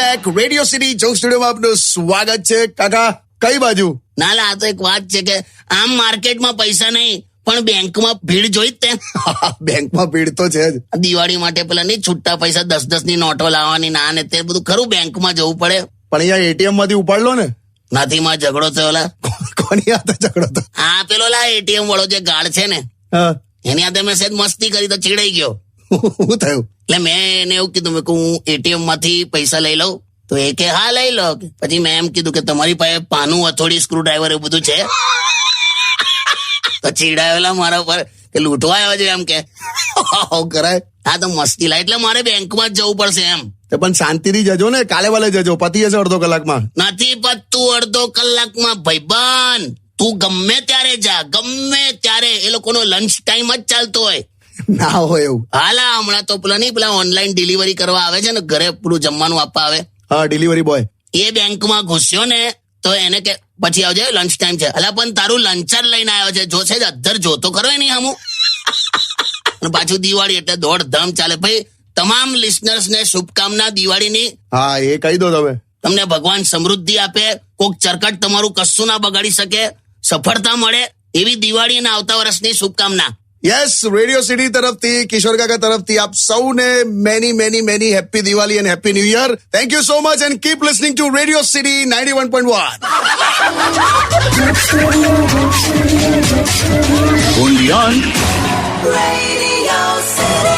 Back. Radio city joke સ્ટુડિયોમાં આપનું સ્વાગત છે. કાકા કઈ બાજુ? ના, આ તો એક વાત છે કે આમ માર્કેટમાં પૈસા નહીં પણ બેંકમાં ભીડ જોઈ જ તે. બેંકમાં ભીડ તો છે જ. દિવાળી માટે પેલા નહીં છૂટા પૈસા 10-10 ની નોટો લાવવાની ના ને તે બધું ખરું બેંકમાં જવું પડે. પણ અહીંયા એટીએમ માંથી ઉપાડ લો ને. નથી માં ઝઘડો થયો લા. કોની હાથે ઝઘડો તો? આ પેલો લા એટીએમ વાળો જે ગાર્ડ છે ને હા, એની હાથે મેં સહેજ મસ્તી કરી તો ચીડાઈ ગયો. શું થયું? એટલે મેં એને એવું કીધું મેં કે હું એટીએમ માંથી પૈસા લઈ લઉં તો એ કે હા લઈ લો. પછી મેં એમ કીધું કે તમારી પાસે પાનું હથોડી સ્ક્રૂ ડ્રાઈવર એવું બધું છે? તો ચીડાયેલા મારા પર કે લૂંટવા આવ્યો છે એમ કે. કરાય. હા તો મસ્તી લાય એટલે મારે બેંકમાં જ જવું પડશે એમ. પણ શાંતિથી જજો ને, કાલે વાલે જજો, પતી જશે અડધો કલાકમાં. નથી પતતું અડધો કલાકમાં ભાઈબંધ. તું ગમે ત્યારે જા, ગમે ત્યારે. એ લોકોનો લંચ ટાઈમ જ ચાલતો હોય. ના હોય એવું. હાલા હમણાં તો પેલા ઓનલાઈન ડિલિવરી કરવા આવે છે ને, ઘરે પેલું જમવાનું આપવા આવે. હા, ડિલિવરી બોય. એ બેંકમાં ઘૂસ્યો ને તો એને કે પછી આવજે લંચ ટાઈમ છે. અલા પણ તારું લંચર લઈને આવ્યો છે, જો છે જ અધ્ધર જોતો ખરો નહીં હમું. પાછું દિવાળી એટલે દોડધામ ચાલે. ભાઈ તમામ લિસનર્સ ને શુભકામના દિવાળીની. હા, એ કહી દો તમે. તમને ભગવાન સમૃદ્ધિ આપે, કોક ચરકટ તમારું કશું ના બગાડી શકે, સફળતા મળે એવી દિવાળી અને આવતા વર્ષની શુભકામના. યસ, રેડિયો સિટી તરફથી, કિશોર કાકા તરફથી આપ સૌને many many many happy Diwali and happy new year. Thank you so much and keep listening to radio city 91.1. Only on Radio City.